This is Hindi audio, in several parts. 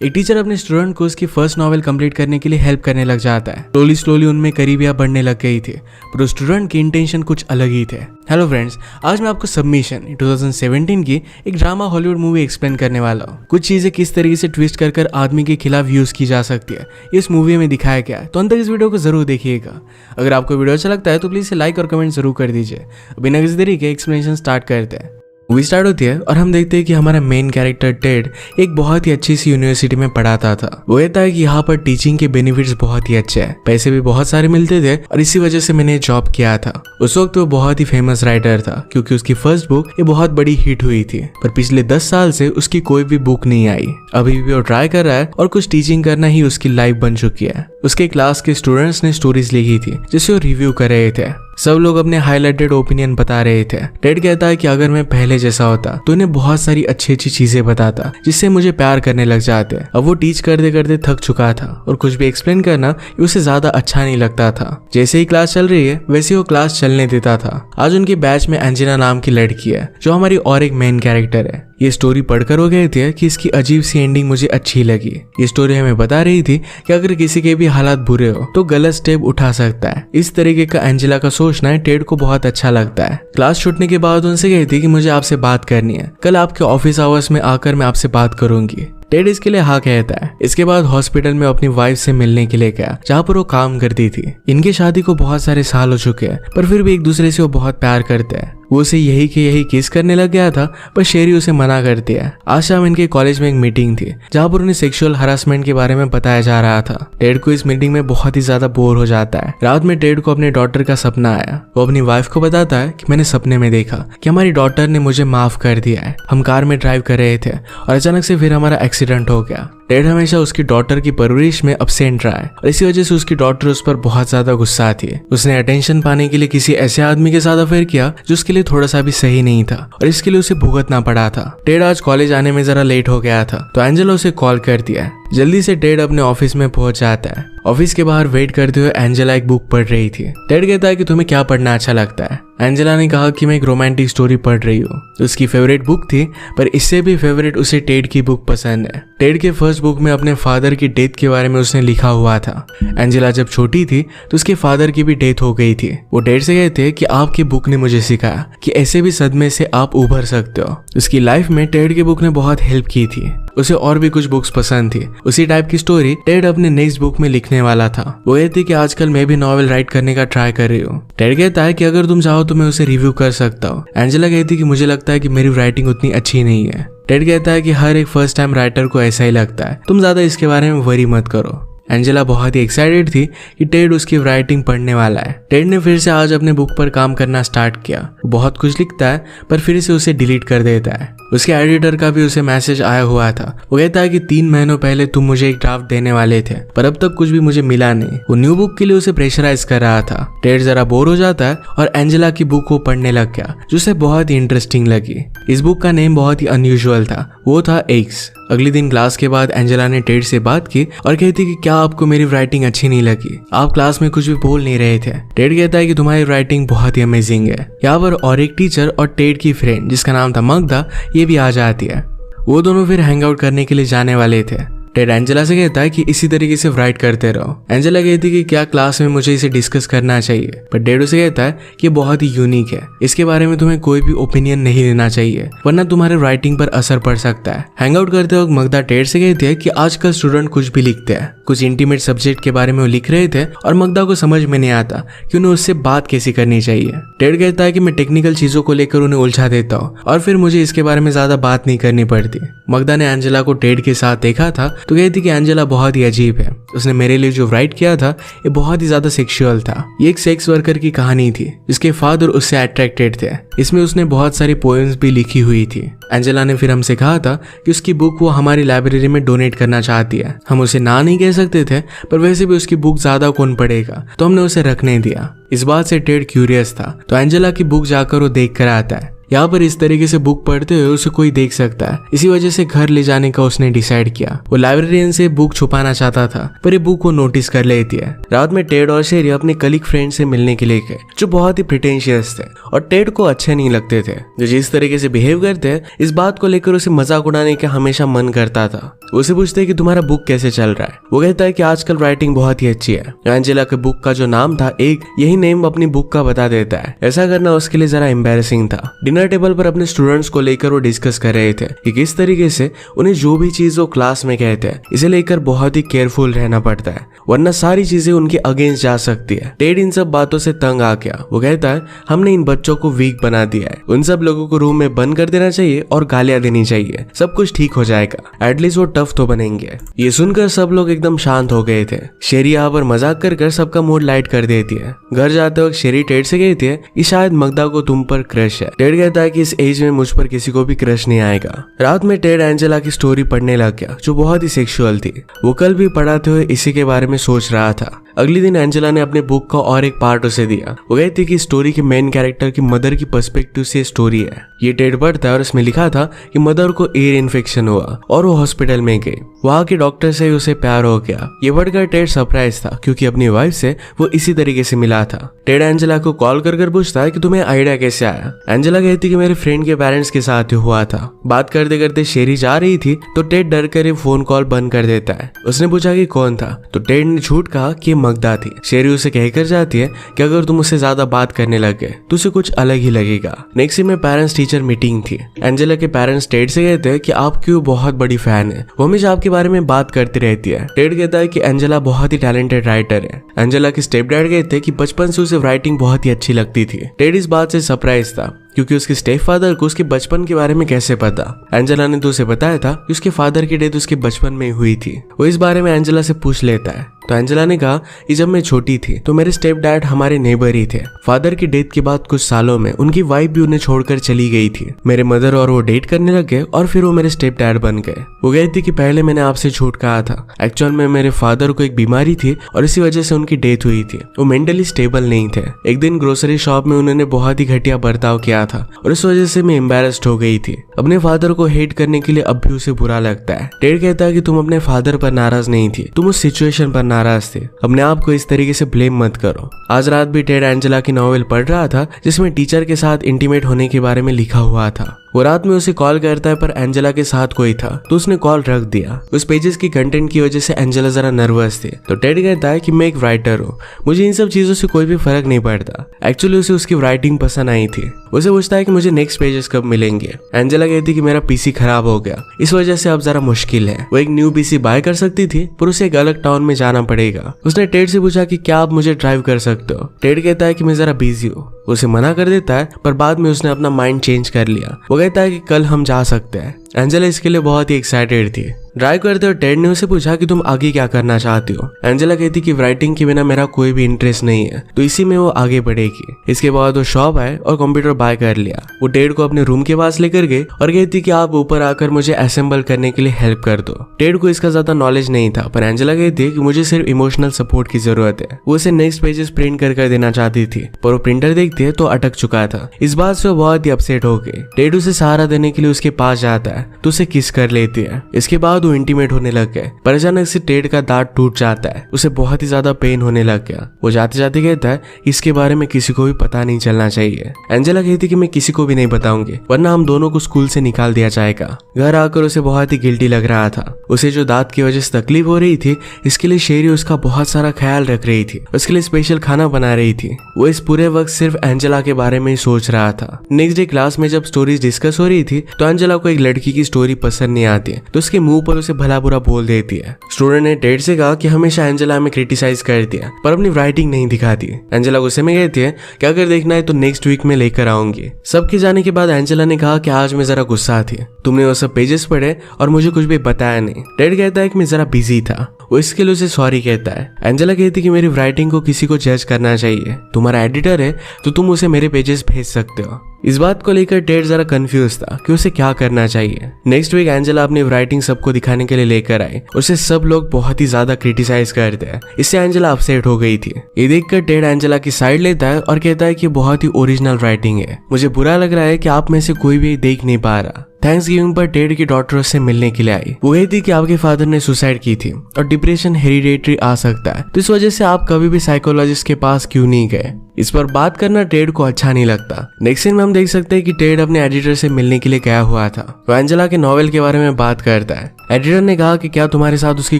एक टीचर अपने स्टूडेंट को उसकी फर्स्ट नॉवेल कंप्लीट करने के लिए हेल्प करने लग जाता है। स्लोली स्लोली उनमें करीबियां बढ़ने लग गई थी, पर उस स्टूडेंट की इंटेंशन कुछ अलग ही थे। हेलो फ्रेंड्स, आज मैं आपको सबमिशन 2017 की एक ड्रामा हॉलीवुड मूवी एक्सप्लेन करने वाला हूँ। कुछ चीजें किस तरीके से ट्विस्ट कर आदमी के खिलाफ यूज की जा सकती है, इस मूवी में दिखाया गया है। तो अंत तक इस वीडियो को जरूर देखिएगा। अगर आपको वीडियो अच्छा लगता है तो प्लीज लाइक और कमेंट जरूर कर दीजिए। बिना किसी तरीके एक्सप्लेनेशन स्टार्ट करते हैं। मूवी स्टार्ट होती है और हम देखते हैं कि हमारा मेन कैरेक्टर टेड एक बहुत ही अच्छी सी यूनिवर्सिटी में पढ़ाता था। वो कहता है कि यहाँ पर टीचिंग के बेनिफिट्स बहुत ही अच्छे हैं, पैसे भी बहुत सारे मिलते थे और इसी वजह से मैंने जॉब किया था। उस वक्त वो बहुत ही फेमस राइटर था क्योंकि उसकी फर्स्ट बुक ये बहुत बड़ी हिट हुई थी, पर पिछले 10 साल से उसकी कोई भी बुक नहीं आई। अभी भी वो ट्राई कर रहा है और कुछ टीचिंग करना ही उसकी लाइफ बन चुकी है। उसके क्लास के स्टूडेंट्स ने स्टोरीज लिखी थी जिसे वो रिव्यू कर रहे थे। सब लोग अपने हाईलाइटेड ओपिनियन बता रहे थे। टेड कहता है कि अगर मैं पहले जैसा होता तो इन्हें बहुत सारी अच्छी अच्छी चीजें बताता जिससे मुझे प्यार करने लग जाते। अब वो टीच करते करते थक चुका था और कुछ भी एक्सप्लेन करना उसे ज्यादा अच्छा नहीं लगता था। जैसे ही क्लास चल रही है वैसे वो क्लास चलने देता था। आज उनकी बैच में एंजेला नाम की लड़की है जो हमारी और एक मेन कैरेक्टर है। ये स्टोरी पढ़कर हो गए थे कि इसकी अजीब सी एंडिंग मुझे अच्छी लगी। ये स्टोरी हमें बता रही थी कि अगर किसी के भी हालात बुरे हो तो गलत स्टेप उठा सकता है। इस तरीके का एंजेला का सोचना टेड को बहुत अच्छा लगता है। क्लास छूटने के बाद उनसे कहती कि मुझे आपसे बात करनी है, कल आपके ऑफिस आवर्स में आकर मैं आपसे बात करूंगी। टेड इसके लिए हाँ कहता है। इसके बाद हॉस्पिटल में अपनी वाइफ से मिलने के लिए गया जहाँ पर वो काम करती थी। इनकी शादी को बहुत सारे साल हो चुके हैं पर फिर भी एक दूसरे से वो बहुत प्यार करते हैं। वो उसे यही के यही किस करने लग गया था पर शेरी उसे मना करती है। आज शाम इनके कॉलेज में एक मीटिंग थी जहाँ पर उन्हें सेक्सुअल हरासमेंट के बारे में बताया जा रहा था। टेड को इस मीटिंग में बहुत ही ज्यादा बोर हो जाता है। रात में टेड को अपने डॉटर का सपना आया। वो अपनी वाइफ को बताता है कि मैंने सपने में देखा कि हमारी डॉटर ने मुझे माफ कर दिया है। हम कार में ड्राइव कर रहे थे और अचानक से फिर हमारा एक्सीडेंट हो गया। टेड हमेशा उसकी डॉटर की परवरिश में अब्सेंट रहा है और इसी वजह से उसकी डॉटर उस पर बहुत ज्यादा गुस्सा थी। उसने अटेंशन पाने के लिए किसी ऐसे आदमी के साथ अफेयर किया जो उसके लिए थोड़ा सा भी सही नहीं था और इसके लिए उसे भुगतना पड़ा था। टेड आज कॉलेज आने में जरा लेट हो गया था तो एंजेला उसे कॉल कर दिया। जल्दी से टेड अपने ऑफिस में पहुंच जाता है। ऑफिस के बाहर वेट करते हुए एंजेला एक बुक पढ़ रही थी। टेड कहता है कि तुम्हें क्या पढ़ना अच्छा लगता है। एंजेला ने कहा कि मैं एक रोमांटिक स्टोरी पढ़ रही हूँ। उसकी फेवरेट बुक थी पर इससे भी फेवरेट उसे टेड की बुक पसंद है। टेड के फर्स्ट बुक में अपने फादर की डेथ के बारे में उसने लिखा हुआ था। एंजेला जब छोटी थी तो उसके फादर की भी डेथ हो गई थी। वो टेड से कहते कि आपकी बुक ने मुझे सिखाया कि ऐसे भी सदमे से आप उभर सकते हो। उसकी लाइफ में टेड की बुक ने बहुत हेल्प की थी। उसे और भी कुछ बुक्स पसंद थी। उसी टाइप की स्टोरी टेड अपने नेक्स्ट बुक में लिखने वाला था। वो कहती कि आजकल मैं भी नॉवेल राइट करने का ट्राई कर रही हूँ। टेड कहता है कि अगर तुम चाहो तो मैं उसे रिव्यू कर सकता हूँ। एंजेला कहती कि मुझे लगता है कि मेरी राइटिंग उतनी अच्छी नहीं है। टेड कहता है कि हर एक फर्स्ट टाइम राइटर को ऐसा ही लगता है, तुम ज्यादा इसके बारे में वरी मत करो। एंजेला बहुत ही एक्साइटेड थी कि टेड उसकी राइटिंग पढ़ने वाला है। टेड ने फिर से आज अपने बुक पर काम करना स्टार्ट किया। वो बहुत कुछ लिखता है पर फिर से उसे डिलीट कर देता है। उसके एडिटर का भी उसे मैसेज आया हुआ था। वो कहता है कि 3 महीनों पहले तुम मुझे एक ड्राफ्ट देने वाले थे पर अब तक कुछ भी मुझे मिला नहीं। वो न्यू बुक के लिए उसे प्रेशराइज कर रहा था। टेड जरा बोर हो जाता है और एंजेला की बुक को पढ़ने लग गया जो उसे बहुत ही इंटरेस्टिंग लगी। इस बुक का नेम बहुत ही अनयूजुअल था, वो था एग्स। अगले दिन क्लास के बाद एंजेला ने टेड से बात की और कहती कि क्या आपको मेरी राइटिंग अच्छी नहीं लगी? आप क्लास में कुछ भी बोल नहीं रहे थे। टेड कहता है कि तुम्हारी राइटिंग बहुत ही अमेजिंग है। यहाँ पर और एक टीचर और टेड की फ्रेंड जिसका नाम था मगधा ये भी आ जाती है। वो दोनों फिर हैंग आउट करने के लिए जाने वाले थे। टेड एंजेला से कहता है कि इसी तरीके से राइट करते रहो। एंजेला कहती कि क्या क्लास में मुझे इसे डिस्कस करना चाहिए, पर टेड उसे कहता है कि बहुत ही यूनिक है, इसके बारे में तुम्हें कोई भी ओपिनियन नहीं लेना चाहिए वरना तुम्हारे राइटिंग पर असर पड़ सकता है। हैंग आउट करते वक्त मगधा टेड से कहती है कि आजकल स्टूडेंट कुछ भी लिखते हैं। कुछ इंटीमेट सब्जेक्ट के बारे में वो लिख रहे थे और मगधा को समझ में नहीं आता कि उन्हें उससे बात कैसी करनी चाहिए। टेड कहता है कि मैं टेक्निकल चीजों को लेकर उन्हें उलझा देता हूँ और फिर मुझे इसके बारे में ज्यादा बात नहीं करनी पड़ती। मगधा ने एंजेला को टेड के साथ देखा था तो कहती कि एंजेला बहुत ही अजीब है। उसने मेरे लिए जो राइट किया था ये बहुत ही ज्यादा सेक्सुअल था। ये एक सेक्स वर्कर की कहानी थी जिसके फादर उससे अट्रैक्टेड थे। इसमें उसने बहुत सारी पोएम्स भी लिखी हुई थी। एंजेला ने फिर हमसे कहा था कि उसकी बुक वो हमारी लाइब्रेरी में डोनेट करना चाहती है। हम उसे ना नहीं कह सकते थे पर वैसे भी उसकी बुक ज्यादा कौन पढ़ेगा तो हमने उसे रखने दिया। इस बात से टेड क्यूरियस था तो एंजेला की बुक जाकर वो देख कर आता है। यहाँ पर इस तरीके से बुक पढ़ते हुए उसे कोई देख सकता है, इसी वजह से घर ले जाने का उसने डिसाइड किया। वो लाइब्रेरियन से बुक छुपाना चाहता था, पर ये बुक वो नोटिस कर लेती है। रात में टेड और शेरी अपने कलीग फ्रेंड से मिलने के लिए गए, जो बहुत ही प्रिटेंशियस थे और टेड को अच्छे नहीं लगते थे। जो जिस तरीके से बिहेव करते हैं, इस बात को लेकर उसे मजाक उड़ाने का हमेशा मन करता था। उसे पूछते हैं कि तुम्हारा बुक कैसे चल रहा है। वो कहता है कि आजकल राइटिंग बहुत ही अच्छी है। एंजेला के बुक का जो नाम था एक यही नेम अपनी बुक का बता देता है। ऐसा करना उसके लिए जरा एम्बैरेसिंग था। डिनर टेबल पर अपने स्टूडेंट्स को लेकर वो डिस्कस कर रहे थे कि किस तरीके से उन्हें जो भी चीज वो क्लास में कहते हैं इसे लेकर बहुत ही केयरफुल रहना पड़ता है, वरना सारी चीजें उनके अगेंस्ट जा सकती है। टेड इन सब बातों से तंग आ गया। वो कहता है हमने इन बच्चों को वीक बना दिया है, उन सब लोगों को रूम में बंद कर देना चाहिए और गालियां देनी चाहिए, सब कुछ ठीक हो जाएगा, एटलीस्ट वो टफ तो बनेंगे। ये सुनकर सब लोग एकदम शांत हो गए थे। शेरी यहाँ पर मजाक कर सबका मूड लाइट कर देती है। घर जाते वक्त शेरी टेड से कहती है कि शायद मगदा को तुम पर क्रश है। टेड कहता है कि इस एज में मुझ पर किसी को भी क्रश नहीं आएगा। रात में टेड एंजेला की स्टोरी पढ़ने लग गया, जो बहुत ही सेक्सुअल थी। वो कल भी पढ़ाते हुए इसी के बारे में सोच रहा था। अगले दिन एंजेला ने अपने बुक का और एक पार्ट उसे दिया। वो कहती कि स्टोरी के मेन कैरेक्टर की मदर की पर्सपेक्टिव से स्टोरी है। ये टेड पढ़ता है और इसमें लिखा था कि मदर को एयर इन्फेक्शन हुआ और वो हॉस्पिटल में गई। वहाँ के डॉक्टर से उसे प्यार हो गया। ये पढ़कर टेड सरप्राइज था, क्योंकि अपनी वाइफ से वो इसी तरीके से मिला था। टेड एंजेला को कॉल कर पूछता है कि तुम्हें आइडिया कैसे आया। एंजेला कहती कि मेरे फ्रेंड के पेरेंट्स के साथ हुआ था। बात करते करते शेरी जा रही थी तो टेड डर कर फोन कॉल बंद कर देता है। उसने पूछा कि कौन था, तो टेड ने झूठ कहा कि मगदा थी। शेरी उसे कहकर जाती है कि अगर तुम उससे ज्यादा बात करने लग गए तो उसे कुछ अलग ही लगेगा। नेक्स्ट डे में पेरेंट्स टीचर मीटिंग थी। एंजेला के पेरेंट्स टेड से कहते हैं कि आपकी वो बहुत बड़ी फैन है, वो हमेशा आपके बारे में बात करती रहती है। टेड कहता है कि एंजेला बहुत ही टैलेंटेड राइटर है। एंजेला के स्टेप डैड कहते हैं कि बचपन से उसे राइटिंग बहुत ही अच्छी लगती थी। टेड इस बात से सरप्राइज था, क्योंकि उसके स्टेप फादर को उसके बचपन के बारे में कैसे पता। एंजेला ने तो उसे बताया था कि उसके फादर की डेथ उसके बचपन में हुई थी। वो इस बारे में एंजेला से पूछ लेता है, तो एंजेला ने कहा कि जब मैं छोटी थी तो मेरे स्टेप डैड हमारे नेबर ही थे। फादर की डेथ के बाद कुछ सालों में उनकी वाइफ भी उन्हें छोड़कर चली गई थी। मेरे मदर और वो डेट करने लग गए और फिर वो मेरे स्टेप डैड बन गए। वो कहती कि पहले मैंने आपसे झूठ कहा था, एक्चुअल में मेरे फादर को एक बीमारी थी और इसी वजह से उनकी डेथ हुई थी। वो मेंटली स्टेबल नहीं थे। एक दिन ग्रोसरी शॉप में उन्होंने बहुत ही घटिया बर्ताव किया था और इस वजह से मैं एम्बैरेस्ड हो गई थी। अपने फादर को हेट करने के लिए अब भी उसे बुरा लगता है। टेड कहता है कि तुम अपने फादर पर नाराज नहीं थी, तुम उस सिचुएशन पर नाराज थे। अपने आप को इस तरीके से ब्लेम मत करो। आज रात भी टेड एंजेला की नॉवेल पढ़ रहा था, जिसमें टीचर के साथ इंटीमेट होने के बारे में लिखा हुआ था। वो रात में उसे कॉल करता है, पर एंजेला के साथ कोई था तो उसने कॉल रख दिया। उस पेजेस की कंटेंट की वजह से एंजेला जरा नर्वस थी। तो टेड कहता है कि मैं एक राइटर हूँ, मुझे इन सब चीजों से कोई भी फर्क नहीं पड़ता। एक्चुअली उसे उसकी राइटिंग पसंद आई थी। उसे पूछता है कि मुझे नेक्स्ट पेजेस कब मिलेंगे। एंजेला कहती कि मेरा पीसी खराब हो गया, इस वजह से अब जरा मुश्किल है। वो एक न्यू पीसी बाय कर सकती थी, पर उसे एक अलग टाउन में जाना पड़ेगा। उसने टेड से पूछा कि क्या आप मुझे ड्राइव कर सकते हो। टेड कहता है कि मैं जरा बिजी हूँ। उसे मना कर देता है, पर बाद में उसने अपना माइंड चेंज कर लिया। वो कहता है कि कल हम जा सकते हैं। एंजेला इसके लिए बहुत ही एक्साइटेड थी। ड्राइव करते हुए टेड ने उसे पूछा कि तुम आगे क्या करना चाहती हो। एंजेला कहती कि राइटिंग के बिना मेरा कोई भी इंटरेस्ट नहीं है, तो इसी में वो आगे बढ़ेगी। इसके बाद वो शॉप आए और कंप्यूटर बाय कर लिया। वो टेड को अपने रूम के पास लेकर गए और कहती कि आप ऊपर आकर मुझे असेंबल करने के लिए हेल्प कर दो। टेड को इसका ज्यादा नॉलेज नहीं था, पर एंजेला कहती कि मुझे सिर्फ इमोशनल सपोर्ट की जरूरत है। वो उसे नेक्स्ट पेजेस प्रिंट कर देना चाहती थी, पर वो प्रिंटर देखती है तो अटक चुका था। इस बात से वो बहुत ही अपसेट हो गई। टेड उसे सहारा देने के लिए उसके पास जाता है तो उसे किस कर लेती है। इसके बाद वो इंटीमेट होने लग गए, पर अचानक से टेड का दांत टूट जाता है। उसे बहुत ही ज्यादा पेन होने लग गया। वो जाते जाते कहता है इसके बारे में किसी को भी पता नहीं चलना चाहिए। एंजेला कहती कि मैं किसी को भी नहीं बताऊंगी, वरना हम दोनों को स्कूल से निकाल दिया जाएगा। घर आकर उसे बहुत ही गिल्टी लग रहा था। उसे जो दांत की वजह से तकलीफ हो रही थी, इसके लिए शेरी उसका बहुत सारा ख्याल रख रही थी, उसके लिए स्पेशल खाना बना रही थी। वो इस पूरे वक्त सिर्फ एंजेला के बारे में ही सोच रहा था। नेक्स्ट डे क्लास में जब स्टोरीज डिस्कस हो रही थी, तो एंजेला को एक लड़की की स्टोरी पसंद नहीं आती, तो उसके मुंह पर उसे भला बुरा बोल देती है। स्टूडेंट ने टेड से कहा कि हमेशा एंजेला में क्रिटिसाइज करती है, पर अपनी राइटिंग नहीं दिखाती। एंजेला गुस्से में कहती है कि अगर देखना है तो नेक्स्ट वीक में लेकर आऊंगी। सबके जाने के बाद एंजेला ने कहा कि आज मैं जरा गुस्सा थी, तुमने वो सब पेजेस पढ़े और मुझे कुछ भी बताया नहीं। टेड कहता है कि मैं जरा बिजी था। वो इसके लिए उसे सॉरी कहता है। एंजेला कहती कि मेरी राइटिंग को किसी को जज करना चाहिए, तुम्हारा एडिटर है तो तुम उसे मेरे पेजेस भेज सकते हो। इस बात को लेकर टेड जरा कंफ्यूज था कि उसे क्या करना चाहिए। नेक्स्ट वीक एंजेला अपनी राइटिंग सबको दिखाने के लिए लेकर आई। उसे सब लोग बहुत ही ज्यादा क्रिटिसाइज करते हैं। इससे एंजेला अपसेट हो गई थी। ये देखकर टेड एंजेला की साइड लेता है और कहता है कि बहुत ही ओरिजिनल राइटिंग है। मुझे बुरा लग रहा है कि आप में से कोई भी देख नहीं पा रहा। थैंक्स गिविंग पर टेड की डॉक्टर उससे मिलने के लिए आई। वो कहती कि आपके फादर ने सुसाइड की थी और डिप्रेशन हेरिडेटरी आ सकता है, तो इस वजह से आप कभी भी साइकोलॉजिस्ट के पास क्यों नहीं गए। इस पर बात करना टेड को अच्छा नहीं लगता। नेक्स्ट सीन में हम देख सकते हैं कि टेड अपने एडिटर से मिलने के लिए गया हुआ था। वो एंजेला के नॉवेल के बारे में बात करता है। एडिटर ने कहा कि क्या तुम्हारे साथ उसकी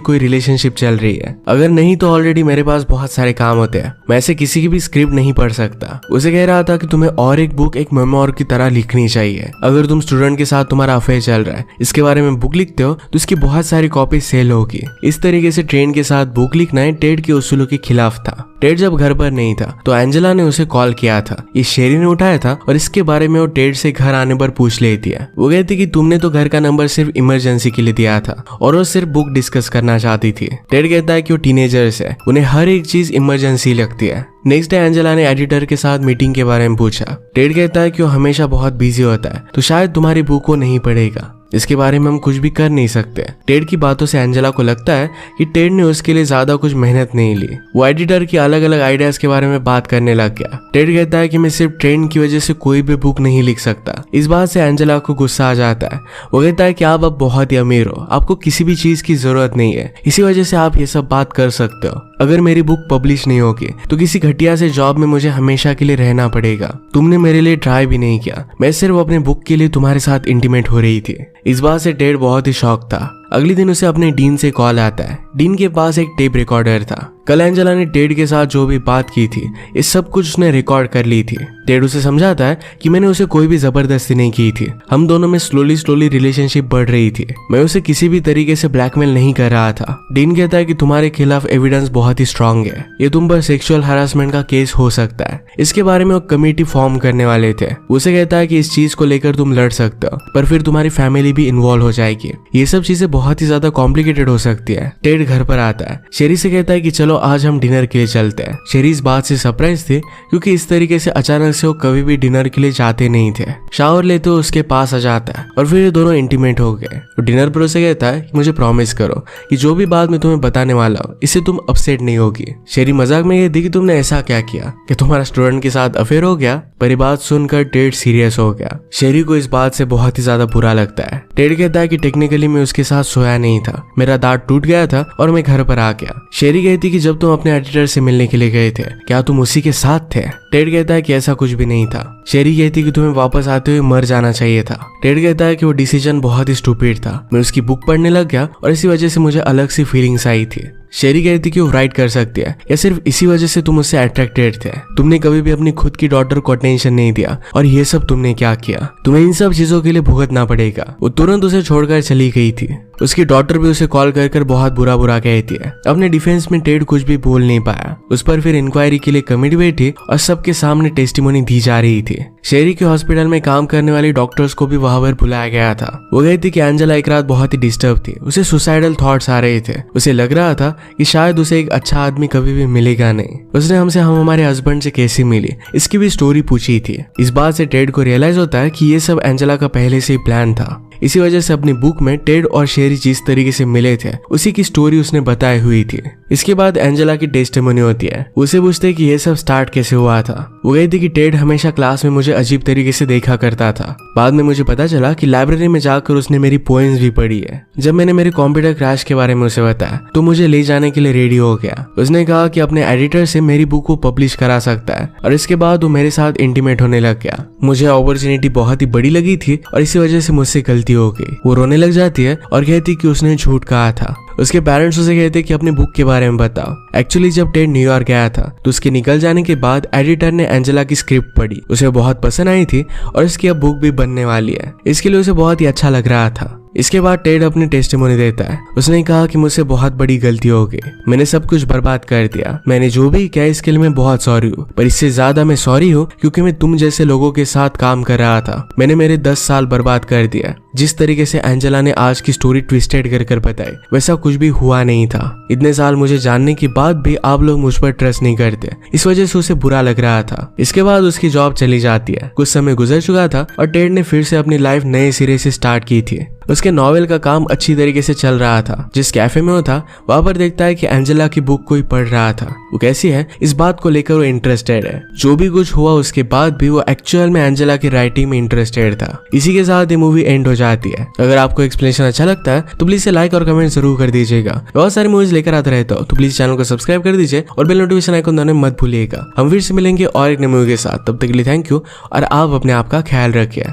कोई रिलेशनशिप चल रही है? अगर नहीं तो ऑलरेडी मेरे पास बहुत सारे काम होते हैं, मैं ऐसे किसी की भी स्क्रिप्ट नहीं पढ़ सकता। उसे कह रहा था कि तुम्हें और एक बुक एक मेमोर की तरह लिखनी चाहिए। अगर तुम स्टूडेंट के साथ तुम्हारा अफेयर चल रहा है, इसके बारे में बुक लिखते हो तो इसकी बहुत सारी कॉपी सेल होगी। इस तरीके से ट्रेन के साथ बुक लिखना टेड के उसूलों के खिलाफ था। टेड जब घर पर नहीं था तो एंजेला ने उसे कॉल किया था। ये शेरी ने उठाया था और इसके बारे में वो टेड से घर आने पर पूछ लेती है। वो कहती कि तुमने तो घर का नंबर सिर्फ इमरजेंसी के लिए दिया था और वो सिर्फ बुक डिस्कस करना चाहती थी। टेड कहता है कि वो टीनेजर्स है, उन्हें हर एक चीज इमरजेंसी लगती है। नेक्स्ट डे एंजेला ने एडिटर के साथ मीटिंग के बारे में पूछा। टेड कहता है कि वो हमेशा बहुत बिजी होता है, तो शायद तुम्हारी बुक को नहीं पढ़ेगा। इसके बारे में हम कुछ भी कर नहीं सकते। टेड की बातों से एंजेला को लगता है कि टेड ने उसके लिए ज्यादा कुछ मेहनत नहीं ली। वो एडिटर की अलग अलग आइडियाज के बारे में बात करने लग गया। टेड कहता है कि मैं सिर्फ ट्रेंड की वजह से कोई भी बुक नहीं लिख सकता। इस बात से एंजेला को गुस्सा आ जाता है। वो कहता है कि आप अब बहुत ही अमीर हो, आपको किसी भी चीज की जरूरत नहीं है, इसी वजह से आप ये सब बात कर सकते हो। अगर मेरी बुक पब्लिश नहीं होगी तो किसी घटिया से जॉब में मुझे हमेशा के लिए रहना पड़ेगा। तुमने मेरे लिए ट्राई भी नहीं किया, मैं सिर्फ अपने बुक के लिए तुम्हारे साथ इंटीमेट हो रही थी। इस बात से टेड बहुत ही शॉक था। अगले दिन उसे अपने डीन से कॉल आता है। डीन के पास एक टेप रिकॉर्डर था। कल एंजेला ने टेड के साथ जो भी बात की थी, ये सब कुछ उसने रिकॉर्ड कर ली थी। टेड उसे समझाता है कि मैंने उसे कोई भी जबरदस्ती नहीं की थी, हम दोनों में स्लोली रिलेशनशिप बढ़ रही थी, मैं उसे किसी भी तरीके से ब्लैकमेल नहीं कर रहा था। डीन कहता है कि तुम्हारे खिलाफ एविडेंस बहुत ही स्ट्रांग है, ये तुम पर सेक्सुअल हरासमेंट का केस हो सकता है। इसके बारे में वो कमेटी फॉर्म करने वाले थे। उसे कहता है कि इस चीज को लेकर तुम लड़ सकते हो, पर फिर तुम्हारी फैमिली भी इन्वॉल्व हो जाएगी। ये सब चीजें बहुत ही ज्यादा कॉम्प्लिकेटेड हो सकती है। टेड घर पर आता है। शेरी से कहता है कि चलो आज हम डिनर के लिए चलते हैं। शेरी इस बात से सरप्राइज थी क्योंकि इस तरीके से अचानक से वो कभी भी डिनर के लिए जाते नहीं थे। शावर लेते हुए उसके पास आ जाता है और फिर ये दोनों इंटीमेट हो गए। डिनर पर उसे कहता है कि मुझे प्रॉमिस करो कि जो भी बात मैं तुम्हें बताने वाला हूँ इससे तुम अपसेट नहीं होगी। शेरी मजाक में कहती कि तुमने ऐसा क्या किया कि तुम्हारा स्टूडेंट के साथ अफेयर हो गया। पर ये बात सुनकर टेड सीरियस हो गया। शेरी को इस बात से बहुत ही ज्यादा बुरा लगता है। टेड कहता है कि टेक्निकली मैं उसके साथ सोया नहीं था, मेरा दांत टूट गया था और मैं घर पर आ गया। शेरी कहती कि जब तुम अपने एडिटर से मिलने के लिए गए थे क्या तुम उसी के साथ थे? टेड कहता है कि ऐसा कुछ भी नहीं था। शेरी कहती कि तुम्हें वापस आते हुए मर जाना चाहिए था। टेड कहता है कि वो डिसीजन बहुत ही स्टूपिड था, मैं उसकी बुक पढ़ने लग गया और इसी वजह से मुझे अलग सी फीलिंग्स आई थी। शेरी कहती कि वो राइट कर सकती है या सिर्फ इसी वजह से तुम उससे अट्रैक्टेड थे। तुमने कभी भी अपनी खुद की डॉटर को अटेंशन नहीं दिया और ये सब तुमने क्या किया, तुम्हें इन सब चीजों के लिए भुगतना पड़ेगा। वो तुरंत उसे छोड़कर चली गई थी। उसकी डॉटर भी उसे कॉल कर बहुत बुरा कहती है। अपने डिफेंस में टेड कुछ भी बोल नहीं पाया। उस पर फिर इंक्वायरी के लिए कमेटी बैठी और सबके सामने टेस्टिमोनी दी जा रही थी। शेरी के हॉस्पिटल में काम करने वाली डॉक्टर्स को भी वहां पर बुलाया गया था। वो कहती कि एंजेला एक रात बहुत ही डिस्टर्ब थी, उसे सुसाइडल थॉट्स आ रहे थे। उसे लग रहा था कि शायद उसे एक अच्छा आदमी कभी भी मिलेगा नहीं। उसने हमसे हम हमारे हस्बैंड से कैसे मिली इसकी भी स्टोरी पूछी थी। इस बात से टेड को रियलाइज होता है कि ये सब एंजेला का पहले से ही प्लान था। इसी वजह से अपनी बुक में टेड और शेरी जिस तरीके से मिले थे उसी की स्टोरी उसने बताई हुई थी। इसके बाद एंजेला की टेस्टिमोनी होती है। उसे पूछते कि ये सब स्टार्ट कैसे हुआ था। वो कहती कि टेड हमेशा क्लास में मुझे अजीब तरीके से देखा करता था। बाद में मुझे पता चला कि लाइब्रेरी में जाकर उसने मेरी पोएम्स भी पढ़ी है। जब मैंने मेरे कंप्यूटर क्रैश के बारे में उसे बताया तो मुझे ले जाने के लिए रेडी हो गया। उसने कहा कि अपने एडिटर से मेरी बुक को पब्लिश करा सकता है और इसके बाद वो मेरे साथ इंटीमेट होने लग गया। मुझे अपॉर्चुनिटी बहुत ही बड़ी लगी थी और इसी वजह से मुझसे गलती हो गई। वो रोने लग जाती है और कहती कि उसने झूठ कहा था। उसके पेरेंट्स उसे कहते कि अपनी बुक के बारे में बताओ। एक्चुअली जब टेड न्यूयॉर्क गया था तो उसके निकल जाने के बाद एडिटर ने एंजेला की स्क्रिप्ट पढ़ी, उसे बहुत पसंद आई थी और इसकी अब बुक भी बनने वाली है। इसके लिए उसे बहुत ही अच्छा लग रहा था। इसके बाद टेड अपनी टेस्टिमोनी देता है। उसने कहा कि मुझसे बहुत बड़ी गलती हो गई, मैंने सब कुछ बर्बाद कर दिया। मैंने जो भी किया इसके लिए मैं बहुत सॉरी हूँ, पर इससे ज्यादा मैं सॉरी हूँ क्योंकि मैं तुम जैसे लोगों के साथ काम कर रहा था। मैंने मेरे 10 साल बर्बाद कर दिया। जिस तरीके से एंजेला ने आज की स्टोरी ट्विस्टेड कर बताई वैसा कुछ भी हुआ नहीं था। इतने साल मुझे जानने के बाद भी आप लोग मुझ पर ट्रस्ट नहीं करते, इस वजह से उसे बुरा लग रहा था। इसके बाद उसकी जॉब चली जाती है। कुछ समय गुजर चुका था और टेड ने फिर से अपनी लाइफ नए सिरे से स्टार्ट की थी। उसके नॉवेल का काम अच्छी तरीके से चल रहा था। जिस कैफे में वो था वहां पर देखता है कि एंजेला की बुक कोई पढ़ रहा था। वो कैसी है इस बात को लेकर वो इंटरेस्टेड है। जो भी कुछ हुआ उसके बाद भी वो एक्चुअल में एंजेला की राइटिंग में इंटरेस्टेड था। इसी के साथ ये मूवी एंड हो जाती है। अगर आपको एक्सप्लेनेशन अच्छा लगता है तो प्लीज लाइक और कमेंट जरूर कर दीजिएगा। बहुत सारी मूवीज लेकर आता रहता हो तो प्लीज चैनल को सब्सक्राइब कर दीजिए और बेल नोटिफिकेशन आइकन दबाना मत भूलिएगा। हम फिर से मिलेंगे और एक नई मूवी के साथ। तब तक के लिए थैंक यू और आप अपने आप का ख्याल रखिए।